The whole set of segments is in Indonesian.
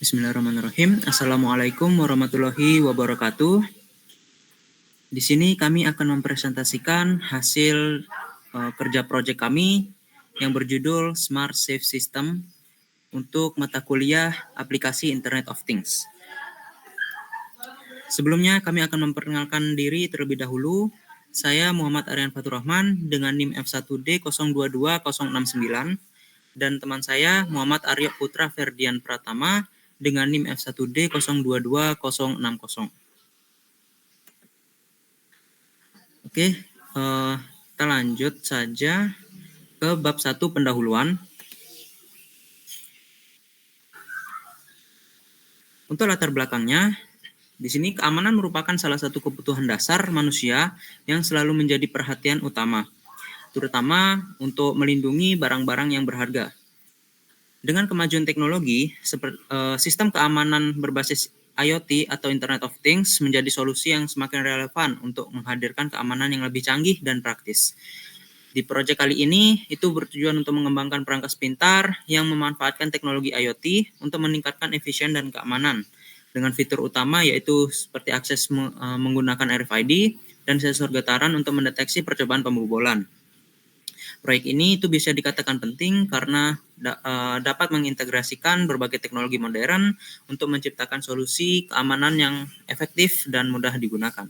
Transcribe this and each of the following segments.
Bismillahirrahmanirrahim. Assalamualaikum warahmatullahi wabarakatuh. Di sini kami akan mempresentasikan hasil kerja proyek kami yang berjudul Smart Safe System untuk mata kuliah aplikasi Internet of Things. Sebelumnya kami akan memperkenalkan diri terlebih dahulu. Saya Muhammad Aryan Fatur Rahman dengan NIM F1D 022069 dan teman saya Muhammad Aryo Putra Ferdian Pratama dengan NIM F1D 022060. Oke, kita lanjut saja ke bab 1 pendahuluan. Untuk latar belakangnya, di sini keamanan merupakan salah satu kebutuhan dasar manusia yang selalu menjadi perhatian utama, terutama untuk melindungi barang-barang yang berharga. Dengan kemajuan teknologi, sistem keamanan berbasis IoT atau Internet of Things menjadi solusi yang semakin relevan untuk menghadirkan keamanan yang lebih canggih dan praktis. Di proyek kali ini, itu bertujuan untuk mengembangkan perangkat pintar yang memanfaatkan teknologi IoT untuk meningkatkan efisien dan keamanan. Dengan fitur utama yaitu seperti akses menggunakan RFID dan sensor getaran untuk mendeteksi percobaan pembobolan. Proyek ini itu bisa dikatakan penting karena dapat mengintegrasikan berbagai teknologi modern untuk menciptakan solusi keamanan yang efektif dan mudah digunakan.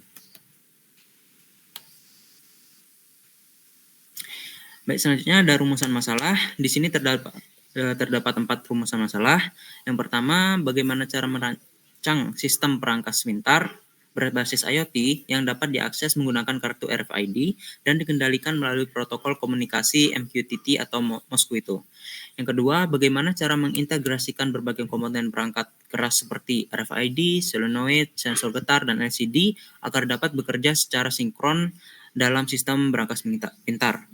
Baik, selanjutnya ada rumusan masalah. Di sini terdapat 4 rumusan masalah. Yang pertama, bagaimana cara merancang sistem perangkat pintar berbasis IoT yang dapat diakses menggunakan kartu RFID dan dikendalikan melalui protokol komunikasi MQTT atau Mosquito. Yang kedua, bagaimana cara mengintegrasikan berbagai komponen perangkat keras seperti RFID, solenoid, sensor getar, dan LCD agar dapat bekerja secara sinkron dalam sistem perangkat pintar.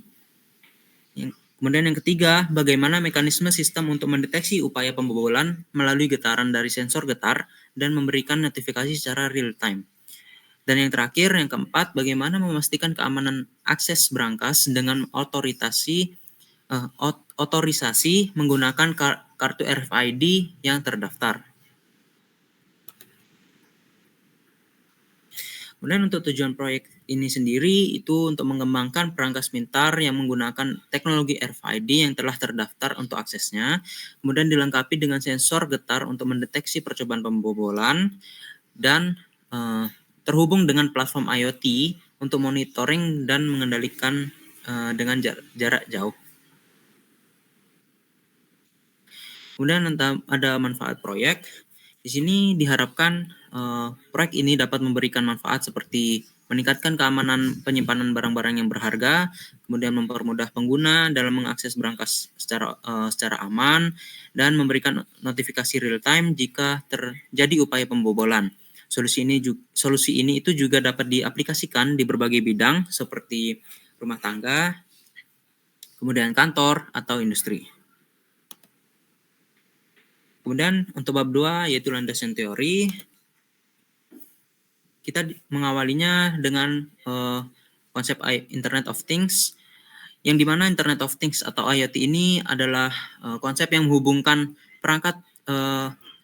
Kemudian yang ketiga, bagaimana mekanisme sistem untuk mendeteksi upaya pembobolan melalui getaran dari sensor getar dan memberikan notifikasi secara real time. Dan yang terakhir, yang keempat, bagaimana memastikan keamanan akses brankas dengan otorisasi menggunakan kartu RFID yang terdaftar. Kemudian untuk tujuan proyek ini sendiri itu untuk mengembangkan perangkat pintar yang menggunakan teknologi RFID yang telah terdaftar untuk aksesnya, kemudian dilengkapi dengan sensor getar untuk mendeteksi percobaan pembobolan, dan terhubung dengan platform IoT untuk monitoring dan mengendalikan dengan jarak jauh. Kemudian ada manfaat proyek. Di sini diharapkan proyek ini dapat memberikan manfaat seperti meningkatkan keamanan penyimpanan barang-barang yang berharga, kemudian mempermudah pengguna dalam mengakses brankas secara aman, dan memberikan notifikasi real time jika terjadi upaya pembobolan. Solusi ini itu juga dapat diaplikasikan di berbagai bidang seperti rumah tangga, kemudian kantor atau industri. Kemudian untuk bab 2 yaitu landasan teori, kita mengawalinya dengan konsep Internet of Things, yang dimana Internet of Things atau IoT ini adalah konsep yang menghubungkan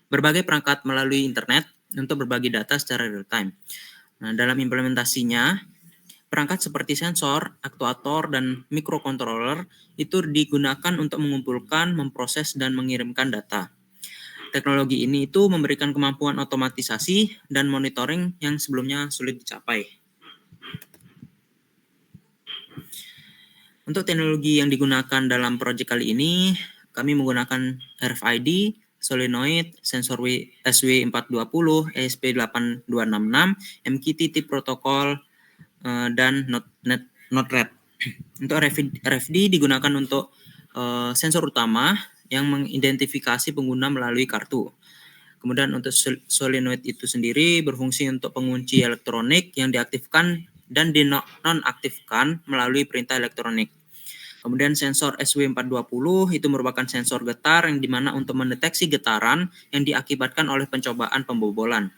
berbagai perangkat melalui internet untuk berbagi data secara real time. Nah, dalam implementasinya, perangkat seperti sensor, aktuator, dan microcontroller itu digunakan untuk mengumpulkan, memproses, dan mengirimkan data. Teknologi ini itu memberikan kemampuan otomatisasi dan monitoring yang sebelumnya sulit dicapai. Untuk teknologi yang digunakan dalam proyek kali ini, kami menggunakan RFID, solenoid, sensor SW420, ESP8266, MQTT protokol, dan Node-RED. Untuk RFID digunakan untuk sensor utama yang mengidentifikasi pengguna melalui kartu. Kemudian untuk solenoid itu sendiri berfungsi untuk pengunci elektronik yang diaktifkan dan dinonaktifkan melalui perintah elektronik. Kemudian sensor SW420 itu merupakan sensor getar yang dimana untuk mendeteksi getaran yang diakibatkan oleh pencobaan pembobolan.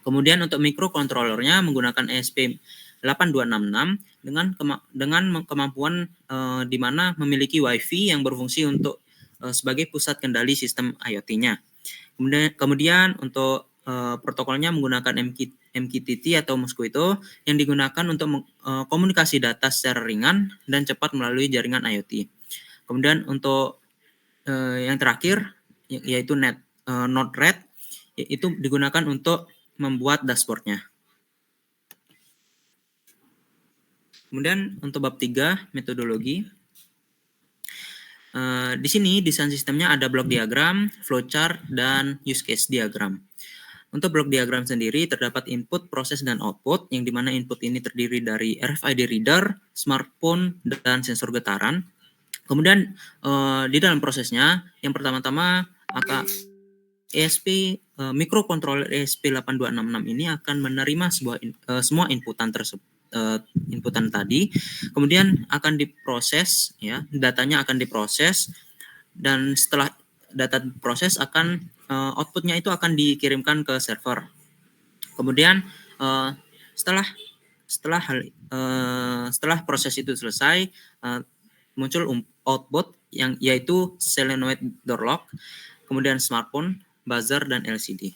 Kemudian untuk microcontrollernya menggunakan ESP8266 dengan kemampuan di mana memiliki WiFi yang berfungsi untuk sebagai pusat kendali sistem IoT-nya. Kemudian untuk protokolnya menggunakan MQTT atau Mosquito yang digunakan untuk komunikasi data secara ringan dan cepat melalui jaringan IoT. Kemudian untuk yang terakhir yaitu Node-RED, itu digunakan untuk membuat dashboardnya. Kemudian untuk bab 3 metodologi. Di sini desain sistemnya ada block diagram, flowchart, dan use case diagram. Untuk block diagram sendiri terdapat input, proses, dan output, yang dimana input ini terdiri dari RFID reader, smartphone, dan sensor getaran. Kemudian di dalam prosesnya, yang pertama-tama akan ESP microcontroller ESP8266 ini akan menerima semua inputan tersebut. Inputan tadi, kemudian akan diproses, ya, datanya akan diproses, dan setelah data diproses akan outputnya itu akan dikirimkan ke server. Kemudian setelah proses itu selesai, muncul output yang yaitu solenoid door lock, kemudian smartphone, buzzer, dan LCD.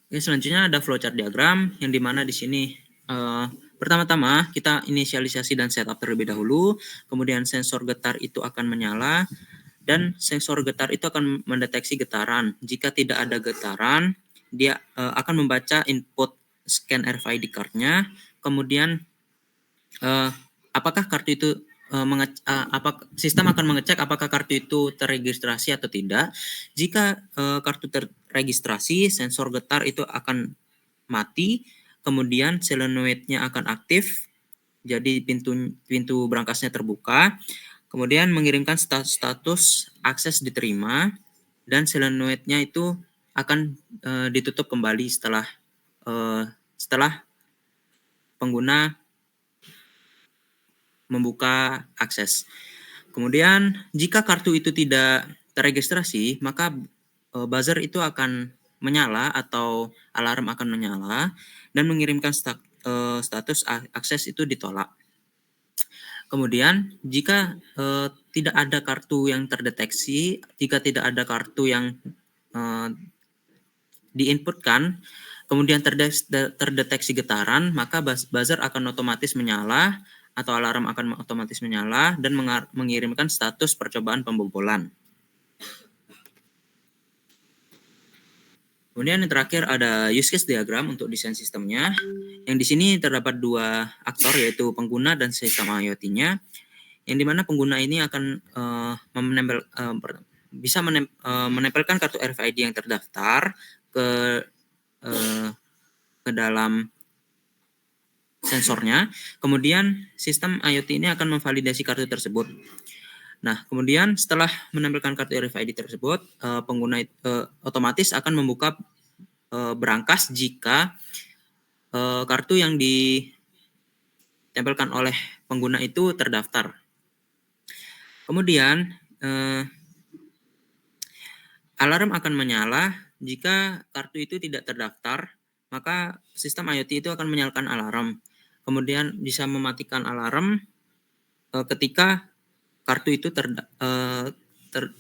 Oke, selanjutnya ada flowchart diagram yang dimana di sini pertama-tama kita inisialisasi dan setup terlebih dahulu, kemudian sensor getar itu akan menyala dan sensor getar itu akan mendeteksi getaran. Jika tidak ada getaran, dia akan membaca input scan RFID card-nya, kemudian apakah kartu itu sistem akan mengecek apakah kartu itu terregistrasi atau tidak. Jika kartu terregistrasi, sensor getar itu akan mati, kemudian solenoidnya akan aktif, jadi pintu berangkasnya terbuka, kemudian mengirimkan status akses diterima, dan solenoidnya itu akan ditutup kembali setelah pengguna membuka akses. Kemudian jika kartu itu tidak terregistrasi, maka buzzer itu akan menyala atau alarm akan menyala dan mengirimkan status akses itu ditolak. Kemudian jika tidak ada kartu yang terdeteksi, jika tidak ada kartu yang diinputkan, kemudian terdeteksi getaran, maka buzzer akan otomatis menyala atau alarm akan otomatis menyala dan mengirimkan status percobaan pembobolan. Kemudian yang terakhir ada use case diagram untuk desain sistemnya. Yang di sini terdapat dua aktor, yaitu pengguna dan sistem IoT-nya. Yang dimana pengguna ini akan bisa menempelkan kartu RFID yang terdaftar ke dalam sensornya. Kemudian sistem IoT ini akan memvalidasi kartu tersebut. Nah, kemudian setelah menampilkan kartu RFID tersebut, pengguna otomatis akan membuka berangkas jika kartu yang ditempelkan oleh pengguna itu terdaftar. Kemudian alarm akan menyala jika kartu itu tidak terdaftar, maka sistem IoT itu akan menyalakan alarm. Kemudian bisa mematikan alarm ketika kartu itu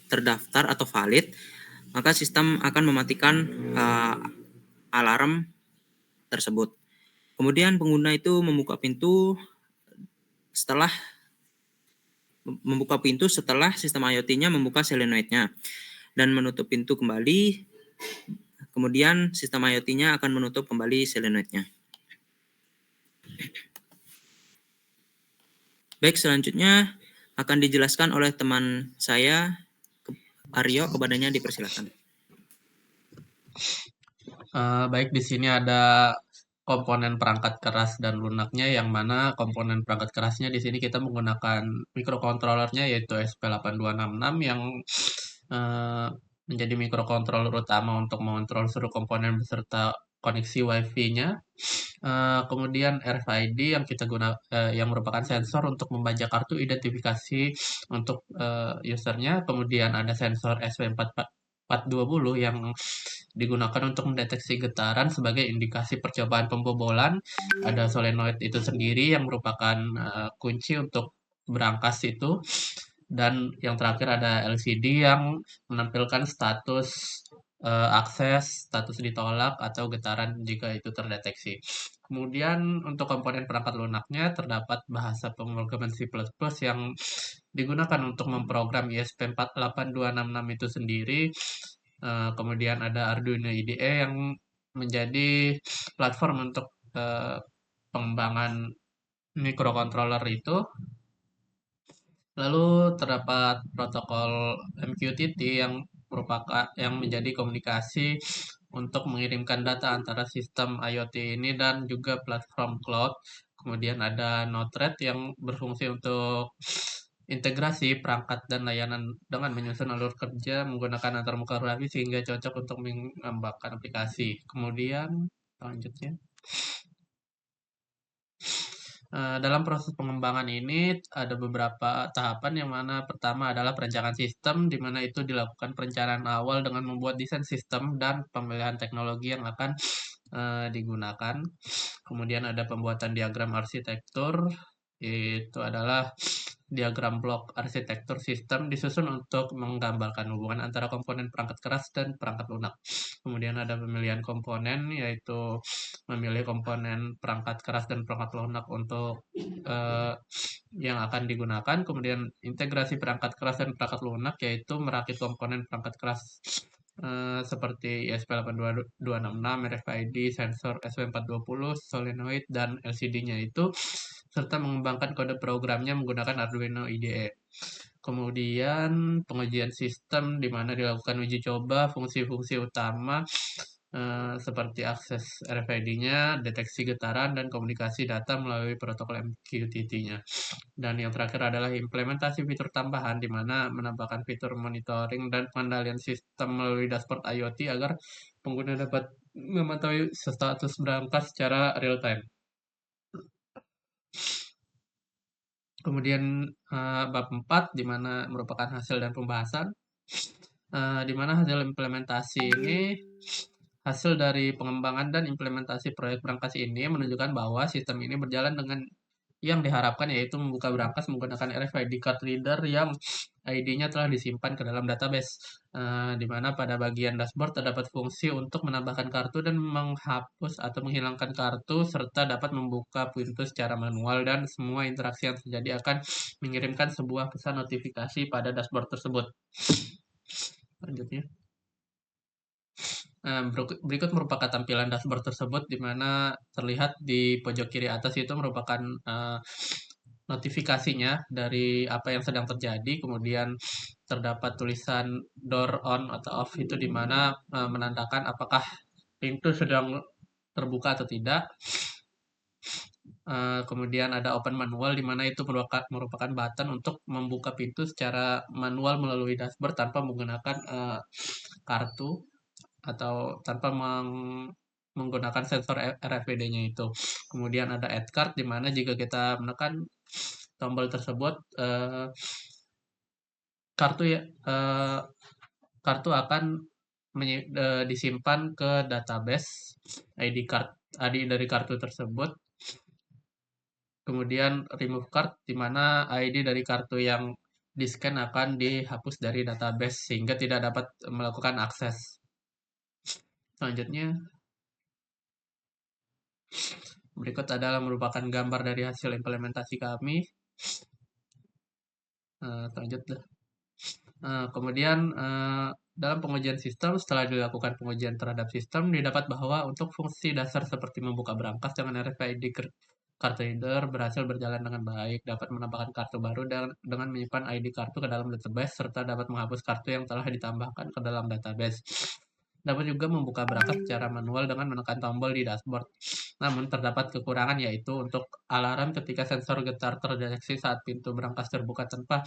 terdaftar atau valid, maka sistem akan mematikan alarm tersebut. Kemudian pengguna itu membuka pintu setelah sistem IoT-nya membuka solenoid-nya dan menutup pintu kembali. Kemudian sistem IoT-nya akan menutup kembali solenoid-nya. Baik, selanjutnya akan dijelaskan oleh teman saya, Aryo. Kepadanya dipersilakan. Baik, di sini ada komponen perangkat keras dan lunaknya, yang mana komponen perangkat kerasnya di sini kita menggunakan microcontrollernya yaitu ESP8266 yang menjadi microcontroller utama untuk mengontrol seluruh komponen beserta koneksi Wi-Fi-nya. Kemudian RFID yang merupakan sensor untuk membaca kartu identifikasi untuk usernya. Kemudian ada sensor SP420 yang digunakan untuk mendeteksi getaran sebagai indikasi percobaan pembobolan. Ada solenoid itu sendiri yang merupakan kunci untuk berangkas itu. Dan yang terakhir ada LCD yang menampilkan status akses, status ditolak, atau getaran jika itu terdeteksi. Kemudian untuk komponen perangkat lunaknya terdapat bahasa pemrograman C++ yang digunakan untuk memprogram ISP48266 itu sendiri. Kemudian ada Arduino IDE yang menjadi platform untuk pengembangan microcontroller itu. Lalu terdapat protokol MQTT yang menjadi komunikasi untuk mengirimkan data antara sistem IoT ini dan juga platform cloud. Kemudian ada Node-RED yang berfungsi untuk integrasi perangkat dan layanan dengan menyusun alur kerja menggunakan antarmuka grafis sehingga cocok untuk mengembangkan aplikasi. Kemudian selanjutnya. Dalam proses pengembangan ini ada beberapa tahapan yang mana pertama adalah perencanaan sistem, di mana itu dilakukan perencanaan awal dengan membuat desain sistem dan pemilihan teknologi yang akan digunakan. Kemudian ada pembuatan diagram arsitektur, itu adalah diagram blok arsitektur sistem disusun untuk menggambarkan hubungan antara komponen perangkat keras dan perangkat lunak. Kemudian ada pemilihan komponen, yaitu memilih komponen perangkat keras dan perangkat lunak untuk eh, yang akan digunakan. Kemudian integrasi perangkat keras dan perangkat lunak, yaitu merakit komponen perangkat keras seperti ESP8266, RFID, sensor SW420, solenoid, dan LCD-nya itu, serta mengembangkan kode programnya menggunakan Arduino IDE. Kemudian pengujian sistem di mana dilakukan uji coba fungsi-fungsi utama seperti akses RFID-nya, deteksi getaran, dan komunikasi data melalui protokol MQTT-nya. Dan yang terakhir adalah implementasi fitur tambahan di mana menambahkan fitur monitoring dan pengendalian sistem melalui dashboard IoT agar pengguna dapat memantau status berangkat secara real time. Kemudian bab 4 di mana merupakan hasil dan pembahasan, di mana hasil implementasi ini hasil dari pengembangan dan implementasi proyek berangkas ini menunjukkan bahwa sistem ini berjalan dengan yang diharapkan, yaitu membuka berangkas menggunakan RFID card reader yang ID-nya telah disimpan ke dalam database, di mana pada bagian dashboard terdapat fungsi untuk menambahkan kartu dan menghapus atau menghilangkan kartu, serta dapat membuka pintu secara manual, dan semua interaksi yang terjadi akan mengirimkan sebuah pesan notifikasi pada dashboard tersebut. Lanjutnya. Berikut merupakan tampilan dashboard tersebut, di mana terlihat di pojok kiri atas itu merupakan notifikasinya dari apa yang sedang terjadi. Kemudian terdapat tulisan door on atau off, itu di mana menandakan apakah pintu sedang terbuka atau tidak. Kemudian ada open manual, di mana itu merupakan button untuk membuka pintu secara manual melalui dashboard tanpa menggunakan kartu atau tanpa menggunakan sensor RFID-nya itu. Kemudian ada add card, di mana jika kita menekan tombol tersebut, kartu ya kartu akan disimpan ke database ID dari kartu tersebut. Kemudian remove card, di mana ID dari kartu yang di-scan akan dihapus dari database sehingga tidak dapat melakukan akses. Selanjutnya, berikut adalah merupakan gambar dari hasil implementasi kami. Selanjutnya. Kemudian dalam pengujian sistem, setelah dilakukan pengujian terhadap sistem, didapat bahwa untuk fungsi dasar seperti membuka berangkas dengan RFID card reader berhasil berjalan dengan baik, dapat menambahkan kartu baru dengan menyimpan ID kartu ke dalam database, serta dapat menghapus kartu yang telah ditambahkan ke dalam database. Dapat juga membuka berangkas secara manual dengan menekan tombol di dashboard. Namun terdapat kekurangan, yaitu untuk alarm ketika sensor getar terdeteksi saat pintu berangkas terbuka tanpa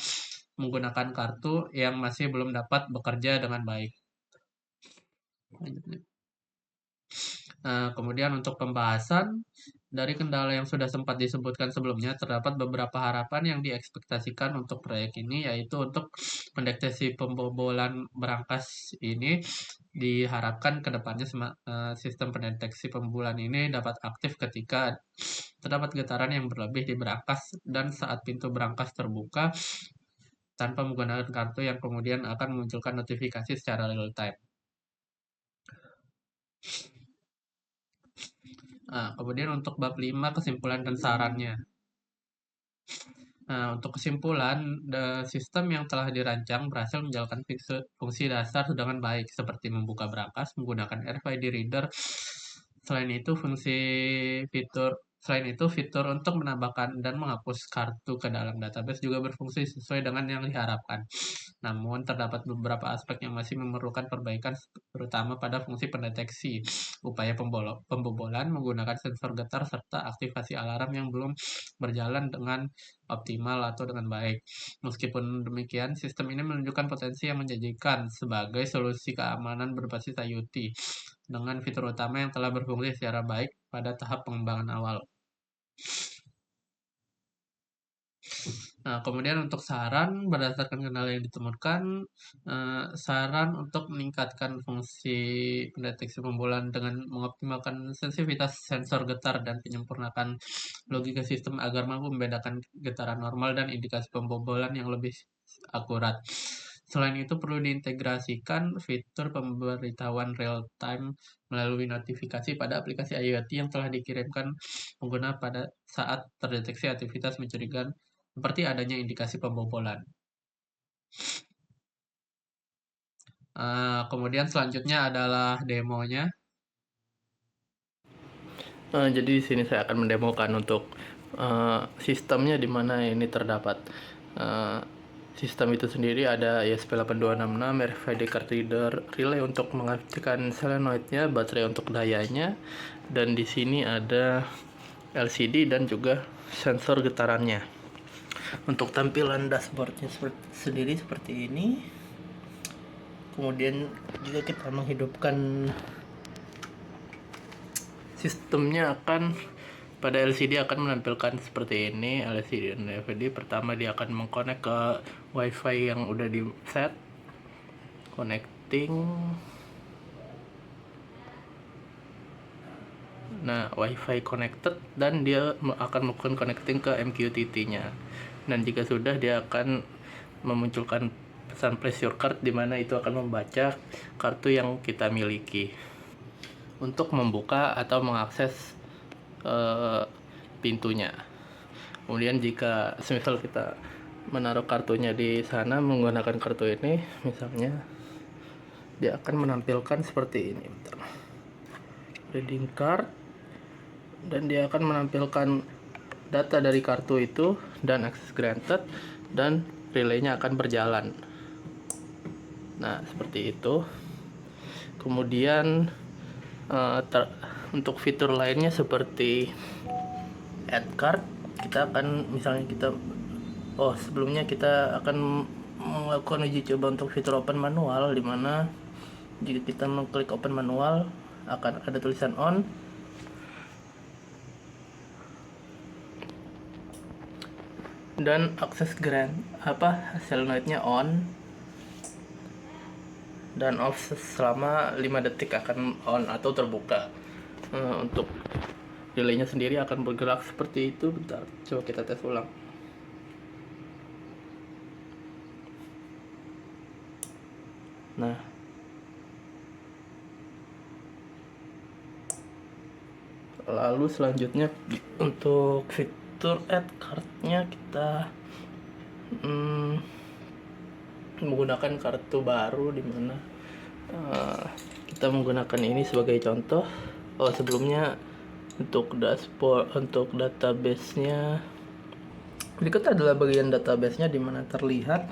menggunakan kartu yang masih belum dapat bekerja dengan baik. Kemudian untuk pembahasan dari kendala yang sudah sempat disebutkan sebelumnya, terdapat beberapa harapan yang diekspektasikan untuk proyek ini, yaitu untuk mendeteksi pembobolan berangkas ini. Diharapkan ke depannya sistem pendeteksi pembobolan ini dapat aktif ketika terdapat getaran yang berlebih di berangkas dan saat pintu berangkas terbuka, tanpa menggunakan kartu yang kemudian akan memunculkan notifikasi secara real time. Nah, kemudian untuk bab 5 kesimpulan dan sarannya. Nah, untuk kesimpulan, sistem yang telah dirancang berhasil menjalankan fungsi dasar dengan baik, seperti membuka brankas menggunakan RFID reader. Selain itu, fitur untuk menambahkan dan menghapus kartu ke dalam database juga berfungsi sesuai dengan yang diharapkan. Namun, terdapat beberapa aspek yang masih memerlukan perbaikan, terutama pada fungsi pendeteksi, upaya pembobolan menggunakan sensor getar, serta aktivasi alarm yang belum berjalan dengan optimal atau dengan baik. Meskipun demikian, sistem ini menunjukkan potensi yang menjanjikan sebagai solusi keamanan berbasis IoT dengan fitur utama yang telah berfungsi secara baik pada tahap pengembangan awal. Nah, kemudian untuk saran, berdasarkan kendala yang ditemukan, saran untuk meningkatkan fungsi pendeteksi pembobolan dengan mengoptimalkan sensitivitas sensor getar dan penyempurnakan logika sistem agar mampu membedakan getaran normal dan indikasi pembobolan yang lebih akurat. Selain itu, perlu diintegrasikan fitur pemberitahuan real-time melalui notifikasi pada aplikasi IoT yang telah dikirimkan pengguna pada saat terdeteksi aktivitas mencurigakan seperti adanya indikasi pembobolan. Kemudian selanjutnya adalah demonya. Jadi di sini saya akan mendemokan untuk sistemnya di mana ini terdapat. Sistem itu sendiri ada ESP8266, RFID card reader, relay untuk mengaktifkan solenoidnya, baterai untuk dayanya, dan di sini ada LCD dan juga sensor getarannya. Untuk tampilan dashboardnya sendiri seperti ini. Kemudian jika kita menghidupkan sistemnya, pada LCD akan menampilkan seperti ini. LCD dan DVD pertama dia akan mengkonek ke WiFi yang udah di set, connecting. Nah, WiFi connected, dan dia akan melakukan connecting ke MQTT-nya. Dan jika sudah, dia akan memunculkan pesan place your card, di mana itu akan membaca kartu yang kita miliki untuk membuka atau mengakses pintunya. Kemudian jika semisal kita menaruh kartunya di sana menggunakan kartu ini, misalnya dia akan menampilkan seperti ini. Reading card, dan dia akan menampilkan data dari kartu itu dan access granted, dan relaynya akan berjalan. Nah, seperti itu. Kemudian untuk fitur lainnya seperti add card, kita akan sebelumnya kita akan melakukan uji coba untuk fitur open manual, di mana jika kita mengklik open manual akan ada tulisan on, dan akses solenoidnya on dan off selama 5 detik akan on atau terbuka. Untuk relaynya sendiri akan bergerak seperti itu. Bentar, coba kita tes ulang. Nah, lalu selanjutnya untuk fitur add card-nya, kita menggunakan kartu baru, di mana kita menggunakan ini sebagai contoh. Sebelumnya untuk dashboard, untuk database-nya, berikut adalah bagian database-nya, di mana terlihat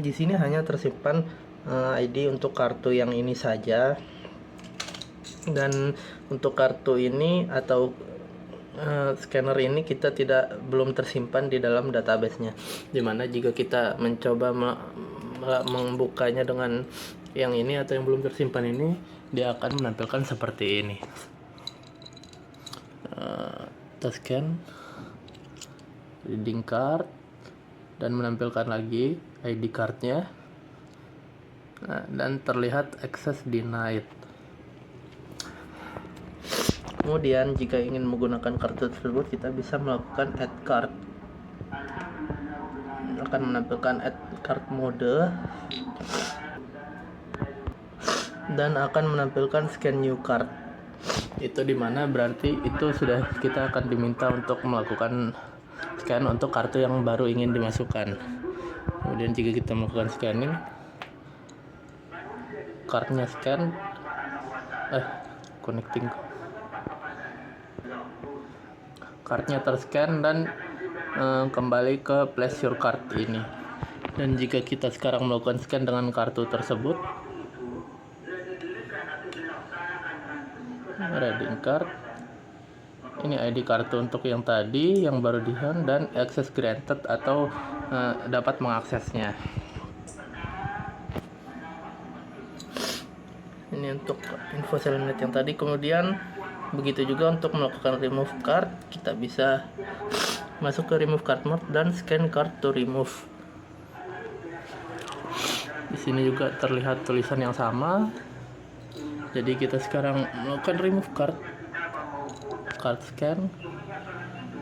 di sini hanya tersimpan ID untuk kartu yang ini saja, dan untuk kartu ini atau scanner ini kita belum tersimpan di dalam database-nya, dimana jika kita mencoba membukanya dengan yang ini atau yang belum tersimpan ini, dia akan menampilkan seperti ini. Kita scan reading card dan menampilkan lagi ID cardnya. Dan terlihat access denied. Kemudian jika ingin menggunakan kartu tersebut, kita bisa melakukan add card. Akan menampilkan add card mode dan akan menampilkan scan new card. Itu dimana berarti itu sudah kita akan diminta untuk melakukan scan untuk kartu yang baru ingin dimasukkan. Kemudian jika kita melakukan scanning, kartunya scan, connecting, kartunya terscan dan kembali ke place your card ini. Dan jika kita sekarang melakukan scan dengan kartu tersebut, reading card, ini ID kartu untuk yang tadi yang baru di-hand dan access granted atau dapat mengaksesnya. Ini untuk info selanjutnya yang tadi. Kemudian begitu juga untuk melakukan remove card, kita bisa masuk ke remove card mode dan scan card to remove. Di sini juga terlihat tulisan yang sama. Jadi kita sekarang melakukan remove card scan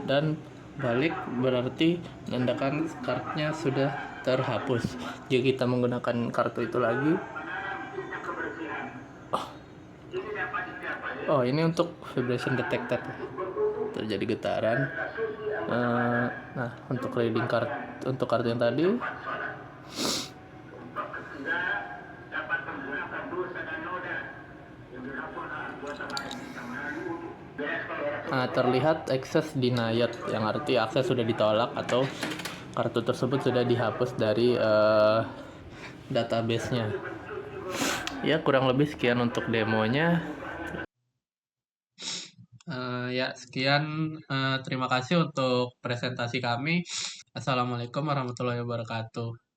dan balik, berarti menandakan kartunya sudah terhapus. Jika kita menggunakan kartu itu lagi, ini untuk vibration detected, terjadi getaran. Nah, untuk reading card untuk kartu yang tadi, terlihat access denied, yang arti akses sudah ditolak atau kartu tersebut sudah dihapus dari database-nya. Ya, kurang lebih sekian untuk demonya. Ya, sekian. Terima kasih untuk presentasi kami. Assalamualaikum warahmatullahi wabarakatuh.